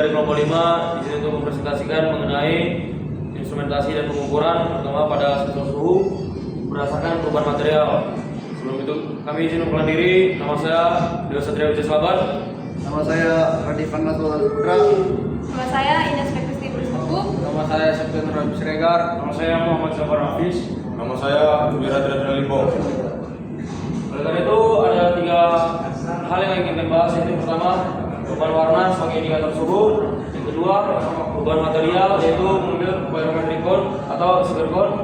dari kelompok 5 di sini untuk mempresentasikan mengenai instrumentasi dan pengukuran pertama pada sensor suhu berdasarkan perubahan material. Sebelum itu kami izin memperkenalkan diri. Nama saya Dewa Satria Wijaya Slaban. Nama saya Radif Pangatul Putra. Nama saya Ines Pekristi Purismekub. Nama saya Septian Rabi Siregar. Nama saya Muhammad Zafar Hafiz. Nama saya Wiradra Limbo. Oleh karena itu ada 3 hal yang ingin kita bahas. Yang pertama, perubahan warna sebagai indikator suhu. Yang kedua, perubahan material yaitu mengambil barometric cone atau sugar cone.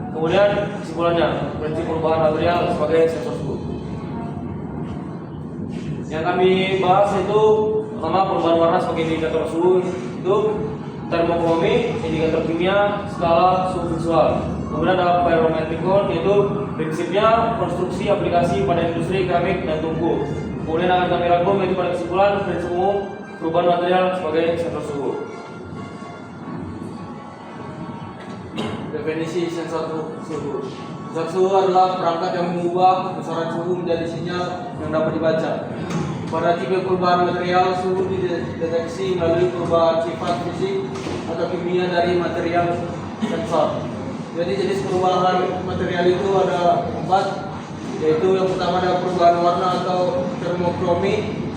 Kemudian kesimpulannya, prinsip perubahan material sebagai sensor suhu. Yang kami bahas itu pertama perubahan warna sebagai indikator suhu itu termokromi, indikator kimia, skala suhu visual. Kemudian ada barometric cone yaitu prinsipnya konstruksi aplikasi pada industri keramik dan tungku. Kemudian akan kami rangkum yaitu pada kesimpulan prinsip umum perubahan material sebagai sensor suhu. Definisi sensor suhu. Sensor suhu adalah perangkat yang mengubah besaran suhu menjadi sinyal yang dapat dibaca. Pada tipe perubahan material, suhu dideteksi melalui perubahan sifat fisik atau kimia dari material sensor. Jadi jenis perubahan material itu ada 4, yaitu yang pertama ada perubahan warna atau termokromi,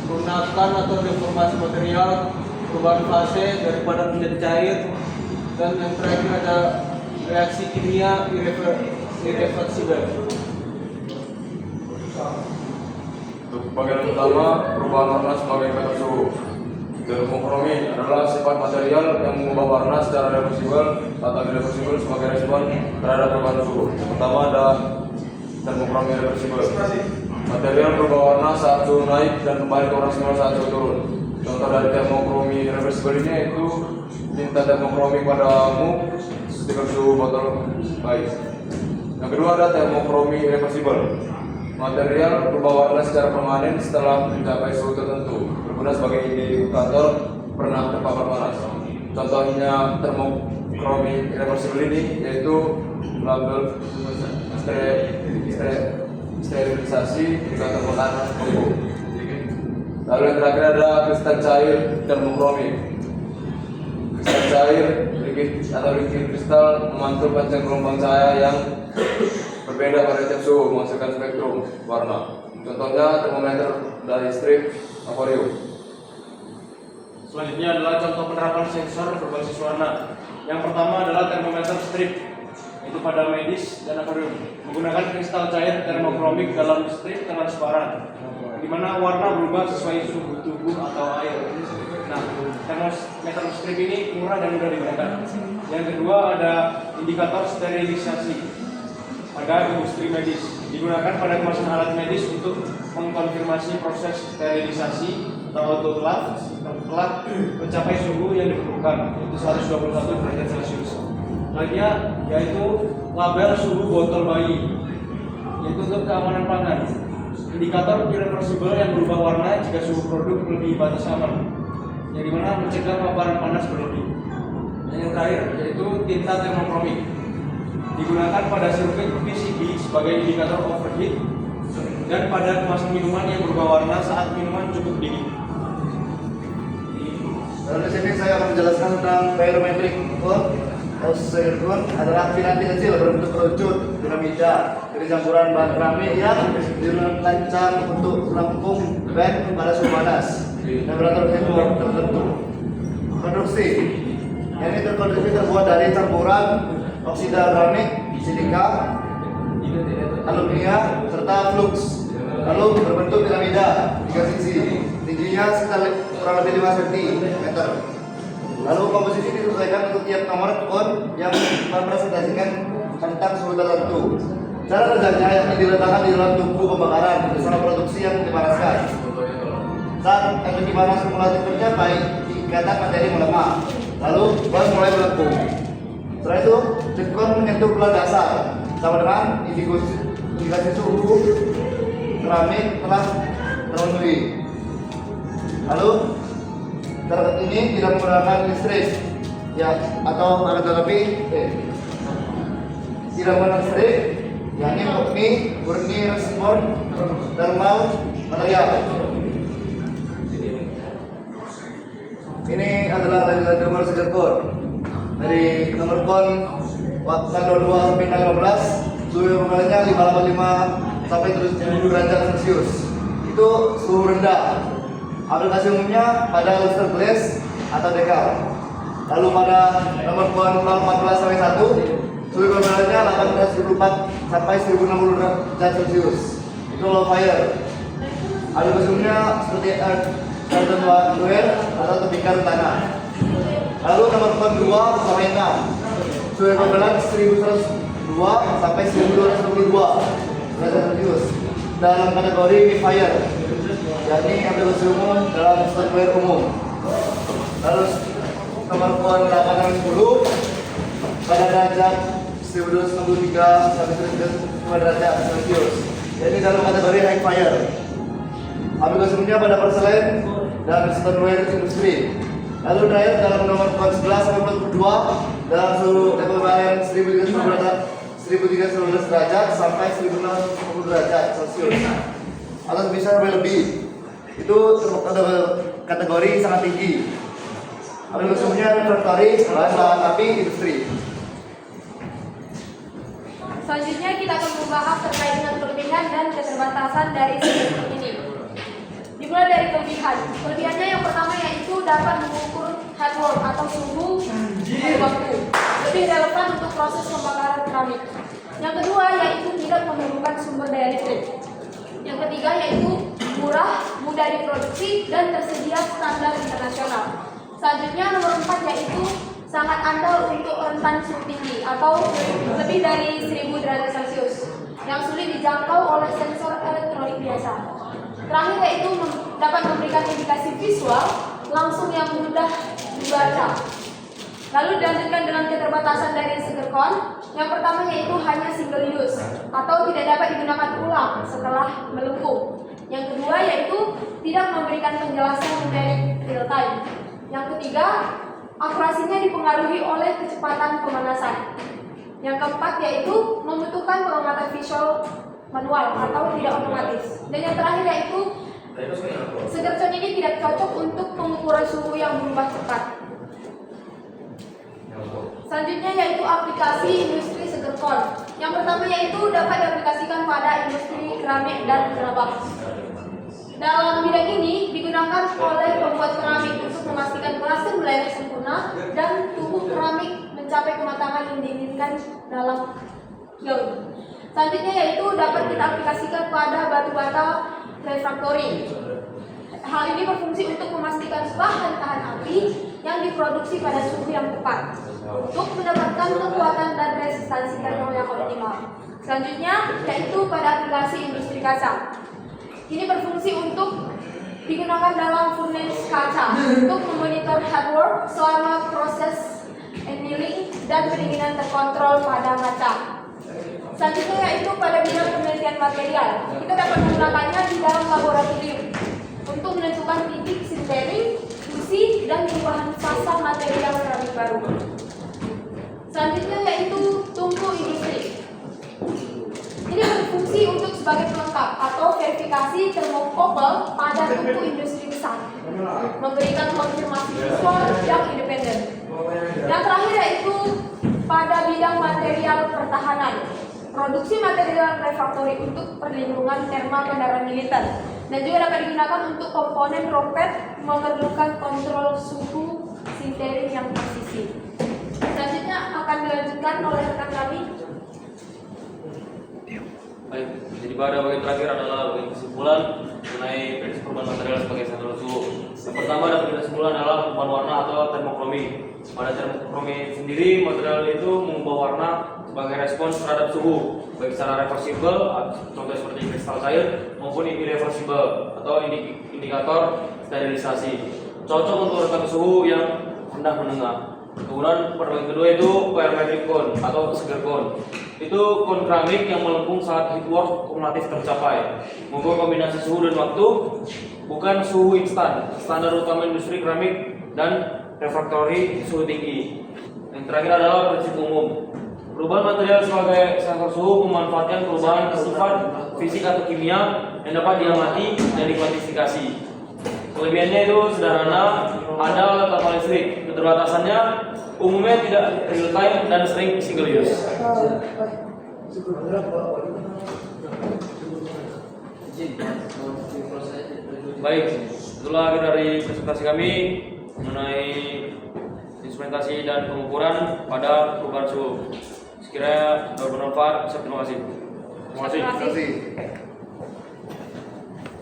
lunakan atau deformasi material, perubahan fase dari padat menjadi cair, dan yang terakhir ada reaksi kimia irreversibel. Untuk bagian pertama, perubahan warna sebagai indikator suhu. Termokromi adalah sifat material yang mengubah warna secara reversibel atau irreversibel sebagai respon terhadap perubahan suhu. Yang pertama ada termokromi reversibel. Material berubah warna saat suhu naik dan kembali ke operasional saat suhu turun. Contoh dari termokromi reversibel ini yaitu tinta termokromi pada mug, stiker suhu botol baik. Yang kedua ada termokromi reversibel. Material berubah warna secara permanen setelah mencapai suhu tertentu, berguna sebagai indikator pernah terpapar panas. Contohnya termokromi reversibel ini yaitu label sterilisasi indikator makanan beku. Lalu yang terakhir ada kristal cair termokromi. Kristal cair atau liquid kristal memantulkan gelombang cahaya yang berbeda pada tiap suhu menghasilkan spektrum warna. Contohnya termometer dari strip akuarium. Selanjutnya adalah contoh penerapan sensor berbasis warna. Yang pertama adalah termometer strip, itu pada medis dan akuarium, menggunakan kristal cair termokromik dalam strip transparan, di mana warna berubah sesuai suhu tubuh atau air. Nah, termometer strip ini murah dan mudah digunakan. Yang kedua ada indikator sterilisasi pada industri medis, digunakan pada kemasan alat medis untuk mengkonfirmasi proses sterilisasi atau autoclave telah mencapai suhu yang diperlukan, yaitu 121 derajat Celcius. Selanjutnya yaitu label suhu botol bayi, yaitu untuk keamanan pangan. Indikator irreversible yang berubah warna jika suhu produk melebihi batas aman, yang dimana mencegah paparan panas berlebih. Dan yang terakhir yaitu tinta termokromik, digunakan pada sirkuit PCB sebagai indikator overheat dan pada kemasan minuman yang berubah warna saat minuman cukup dingin. Lalu di sini saya akan menjelaskan tentang barometric cone. Sugar cone adalah piranti kecil berbentuk kerucut piramida dari campuran bahan keramik yang dirancang untuk menampung band pada suhu panas. Temperatur tertentu. Konstruksi ini terbuat dari campuran oksida keramik, silika, aluminium, serta flux. Lalu berbentuk piramida 3 sisi, tingginya sekitar kurang lebih 5 cm. Lalu komposisi disesuaikan untuk tiap nomor cone yang merepresentasikan tentang suhu tertentu. Cara kerjanya yakni diletakkan di dalam tungku pembakaran bersama produksi yang dipanaskan. Saat energi panas kumulatif tercapai, ikatan materi melemah, lalu baru mulai melengkung. Setelah itu, cekon menyentuh bulan dasar sama dengan indikasi suhu keramik telah terpenuhi. Lalu target ini tidak menggunakan listrik, ya, atau akan tetapi tidak menggunakan listrik, yakni murni respon thermal material. Ini adalah lanjutan nomor segerkon dari nomor kon waktu tanggal 2 sampai tanggal 15, suhu rendah 585 sampai 70 derajat Celcius. Itu suhu rendah. Aplikasi umumnya pada luster glass atau dekal. Lalu pada nomor kon 14 sampai 1, suhu rendah 1874 sampai 1060 derajat Celcius. Itu low fire. Aplikasi umumnya seperti Garden Duel atau tebingkan tanah. Lalu nomor kon 2 sampai 6, suhu rendah 1102 sampai 1222 derajat Celcius dalam kategori mid-fire, yakni aplikasi umum dalam software umum. Lalu nomor kon 8 sampai 10 pada derajat 1263 sampai 1205 derajat Celcius, yakni dalam kategori high fire. Aplikasi umumnya pada perselen dan software industri. Lalu dryer dalam nomor kon 11 sampai 42 dalam suhu ekvivalen 1319 derajat sampai 1610 derajat Celcius atau bisa sampai lebih. Itu kategori sangat tinggi. Aplikasi umumnya refraktori, bahan api, industri. Selanjutnya kita akan membahas terkait dengan kelebihan dan keterbatasan dari sistem ini. Dimulai dari kelebihan. Kelebihannya yang pertama yaitu dapat mengukur hardware atau suhu waktu, lebih relevan untuk proses pembakaran keramik. Yang kedua yaitu tidak memerlukan sumber daya listrik. Yang ketiga yaitu murah, mudah diproduksi, dan tersedia standar internasional. Selanjutnya nomor 4 yaitu sangat andal untuk rentan suhu tinggi atau lebih dari 1000 derajat Celcius yang sulit dijangkau oleh sensor elektronik biasa. Terakhir yaitu dapat memberikan indikasi visual langsung yang mudah dibaca. Lalu dilanjutkan dengan keterbatasan dari segerkon. Yang pertama yaitu hanya single use atau tidak dapat digunakan ulang setelah melengkung. Yang kedua yaitu tidak memberikan penjelasan mengenai real time. Yang ketiga, akurasinya dipengaruhi oleh kecepatan pemanasan. Yang keempat yaitu membutuhkan pengamatan visual manual atau tidak otomatis. Dan yang terakhir yaitu segerkon ini tidak cocok untuk pengukuran suhu yang berubah cepat. Selanjutnya yaitu aplikasi industri segerkon. Yang pertama yaitu dapat diaplikasikan pada industri keramik dan gerabah. Dalam bidang ini digunakan oleh pembuat keramik untuk memastikan proses melayar sempurna dan tubuh keramik mencapai kematangan yang diinginkan dalam kiln. Selanjutnya yaitu dapat kita aplikasikan pada batu bata refraktori. Hal ini berfungsi untuk memastikan bahan tahan api yang diproduksi pada suhu yang tepat untuk mendapatkan kekuatan dan resistansi termal yang optimal. Selanjutnya yaitu pada aplikasi industri kaca. Ini berfungsi untuk digunakan dalam furnace kaca untuk memonitor hardware selama proses annealing dan pendinginan terkontrol pada kaca. Selanjutnya yaitu pada bidang penelitian material. Kita dapat menggunakannya di dalam laboratorium untuk menentukan titik sintering, fusi, dan perubahan fasa material keramik baru. Selanjutnya yaitu tungku industri. Ini berfungsi untuk sebagai pelengkap atau verifikasi termokouple pada tungku industri besar, memberikan konfirmasi visual yang independen. Yang terakhir yaitu pada bidang material pertahanan. Produksi material refraktori untuk perlindungan thermal kendaraan militer dan juga dapat digunakan untuk komponen roket memerlukan kontrol suhu sintering yang presisi. Selanjutnya akan dilanjutkan oleh rekan kami. Baik, jadi pada bagian terakhir adalah bagian kesimpulan mengenai prinsip perubahan material sebagai sensor suhu. Yang pertama dapat kita simpulkan adalah perubahan warna atau termokromi. Pada termokromi sendiri, material itu mengubah warna sebagai respons terhadap suhu, baik secara reversible, contoh seperti kristal cair, maupun irreversible atau indikator sterilisasi. Cocok untuk rentang suhu yang rendah menengah. Kemudian pada bagian kedua itu parametric cone atau segerkon. Itu kon keramik yang melengkung saat heat work kumulatif tercapai. Membuat kombinasi suhu dan waktu, bukan suhu instan. Standar utama industri keramik dan refraktori suhu tinggi. Yang terakhir adalah prinsip umum. Perubahan material sebagai sensor suhu memanfaatkan perubahan sifat fisik atau kimia yang dapat diamati dan dikuantifikasi. Kelebihannya itu sederhana, ada kapal listrik. Keterbatasannya umumnya tidak real time dan sering single use. Baik, itulah akhir dari presentasi kami mengenai instrumentasi dan pengukuran pada perubahan suhu. Sekiranya bermanfaat, terima kasih. Terima kasih. Terima kasih.